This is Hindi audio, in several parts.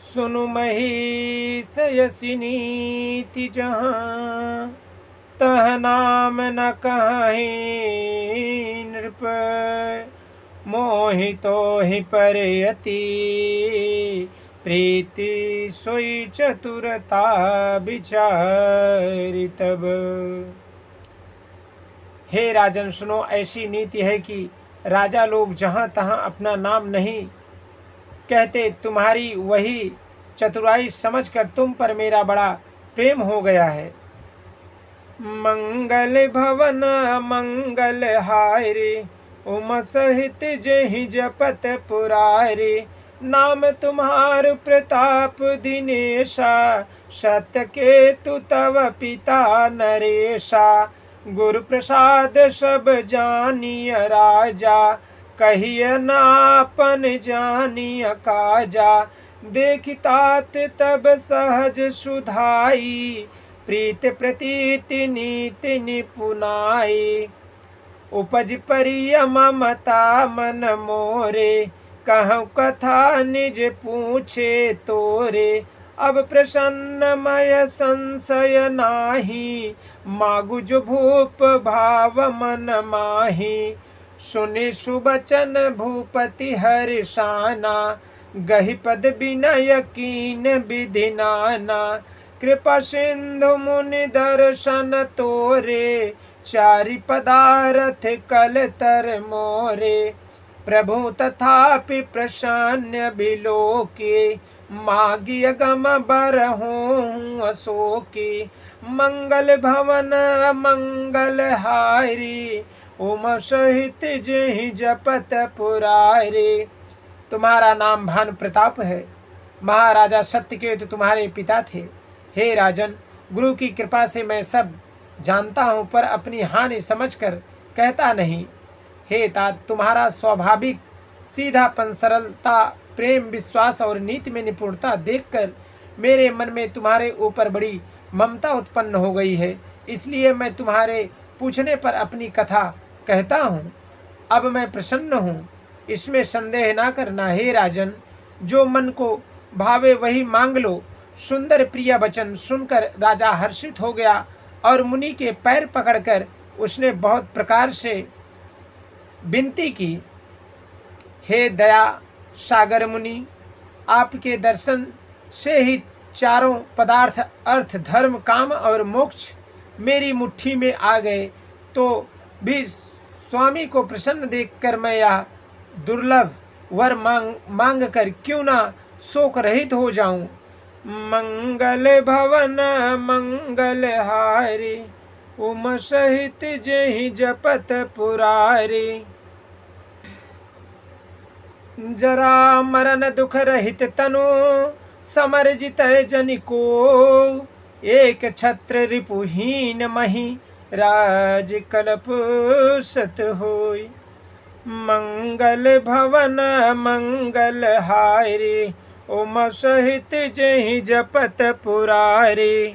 सुनु महिष यसी नीति जहाँ, तह नाम न कहीं नृप। मोहितो ही परयति प्रीति, सोई चतुरता विचारि तब। हे राजन सुनो, ऐसी नीति है कि राजा लोग जहाँ तहाँ अपना नाम नहीं कहते। तुम्हारी वही चतुराई समझकर तुम पर मेरा बड़ा प्रेम हो गया है। मंगल भवन मंगल हारे, उम सहित जहि जपत पुरारे। नाम तुम्हार प्रताप दिनेशा, सत्य केतु तव पिता नरेशा। गुरु प्रसाद सब जानिय राजा, कहिय नापन जानिय काजा। देखितात तब सहज सुधाई, प्रीत प्रतीति नीति निपुनाई। उपज परिय ममता मन मोरे, कहूँ कथा निज पूछे तोरे। अब प्रसन्नमय संशय नाही, मागु जो भूप भाव मन माही। सुनि सुबचन भूपति हर्षाना, गहि पद विनय कीन विधि नाना। कृपा सिंधु मुनि दर्शन तोरे, चारि पदारथ कल तर मोरे। प्रभु तथापि प्रसन्न बिलोके, मागिय गम बरहूँ अशोके। मंगल भवन मंगल हारी, उम सहित जहि जपत पुरारे। तुम्हारा नाम भानु प्रताप है। महाराजा सत्यकेतु तुम्हारे पिता थे। हे राजन, गुरु की कृपा से मैं सब जानता हूँ, पर अपनी हानि समझकर कहता नहीं। हे तात, तुम्हारा स्वाभाविक सीधापन, सरलता, प्रेम, विश्वास और नीति में निपुणता देखकर मेरे मन में तुम्हारे ऊपर बड़ी ममता उत्पन्न हो गई है। इसलिए मैं तुम्हारे पूछने पर अपनी कथा कहता हूँ। अब मैं प्रसन्न हूँ, इसमें संदेह ना करना। हे राजन, जो मन को भावे वही मांग लो। सुंदर प्रिय वचन सुनकर राजा हर्षित हो गया और मुनि के पैर पकड़कर उसने बहुत प्रकार से विनती की। हे दया सागर मुनि, आपके दर्शन से ही चारों पदार्थ अर्थ धर्म काम और मोक्ष मेरी मुट्ठी में आ गए, तो भी स्वामी को प्रसन्न देखकर मैं यह दुर्लभ वर मांग कर क्यों ना शोक रहित हो जाऊं। मंगल भवन मंगल हारी, उम सहित जहि जपत पुरारी। जरा मरण दुख रहित तनु, समर जितय जनि को। एक छत्र रिपुहीन मही, राज कल्प सत होय। मंगल भवन मंगल हारी, उम सहित जहि जपत पुरारी।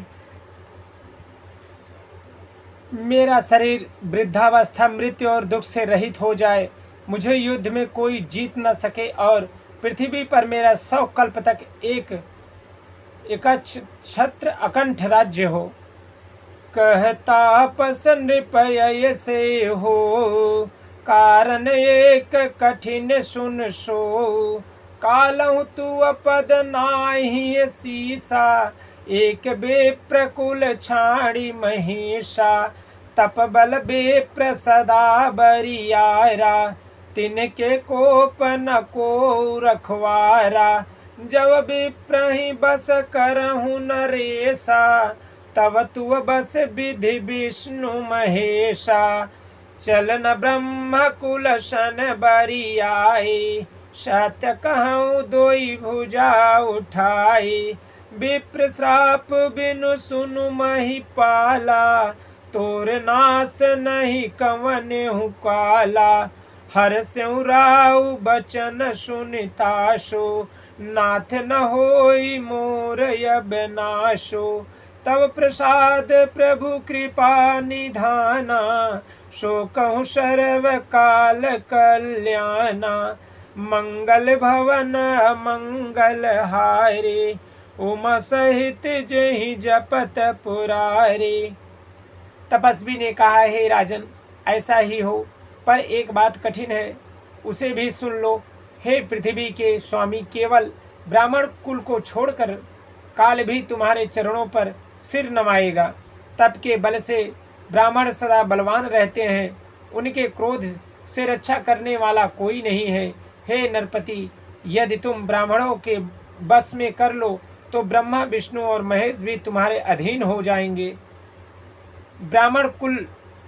मेरा शरीर वृद्धावस्था, मृत्यु और दुख से रहित हो जाए, मुझे युद्ध में कोई जीत न सके और पृथ्वी पर मेरा 100 कल्प तक एक छत्र अकंठ राज्य हो। कहता पसन नृपय से हो, कारण एक कठिन सुन सो। कालहु तू अपद नाही सीसा, एक बेप्रकुल छाड़ी महिषा। तप बल बेप्र सदा बरियारा, तिनके कोप न को रखवारा। जब विप्रहि बस करहु नरेशा, तब तु बस विधि विष्णु महेशा। चलन ब्रह्म कुल सन बरियाई, सत्य कहूँ दोई भुजा उठाई। विप्र श्राप बिनु सुनु महिपाला, तोर नाश नहीं कवनेहु काला। हर स्यु राउ बचन सुनिताशो, नाथ न होई मोर अब नाशो। तब प्रसाद प्रभु कृपा निधाना, सो कहूँ सर्व काल कल्याणा। मंगल भवन मंगल हारी, उमा सहित जहि जपत पुरारी। तपस्वी ने कहा, हे राजन, ऐसा ही हो, पर एक बात कठिन है, उसे भी सुन लो। हे पृथ्वी के स्वामी, केवल ब्राह्मण कुल को छोड़कर काल भी तुम्हारे चरणों पर सिर नवाएगा। तप के बल से ब्राह्मण सदा बलवान रहते हैं, उनके क्रोध से रक्षा करने वाला कोई नहीं है। हे नरपति, यदि तुम ब्राह्मणों के बस में कर लो तो ब्रह्मा विष्णु और महेश भी तुम्हारे अधीन हो जाएंगे। ब्राह्मण कुल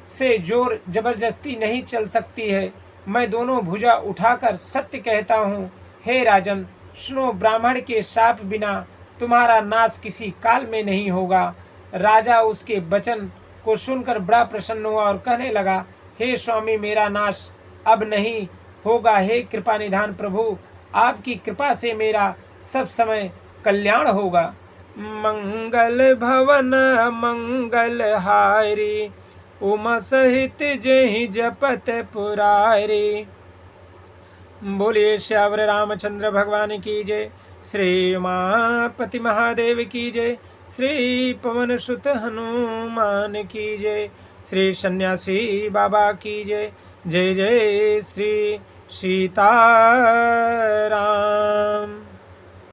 से जोर जबरदस्ती नहीं चल सकती है। मैं दोनों भुजा उठाकर सत्य कहता हूँ। हे राजन, सुनो, ब्राह्मण के शाप बिना तुम्हारा नाश किसी काल में नहीं होगा। राजा उसके वचन को सुनकर बड़ा प्रसन्न हुआ और कहने लगा, हे स्वामी, मेरा नाश अब नहीं होगा। हे कृपा निधान प्रभु, आपकी कृपा से मेरा सब समय कल्याण होगा। मंगल भवन मंगल हारी, उमा सहित जहि जपत पुरारी। बोलिए श्यावर रामचंद्र भगवान की जय। श्री उमापति महादेव की जय। श्री पवन सुत हनुमान की जय। श्री सन्यासी बाबा की जय। जय जय श्री सीताराम।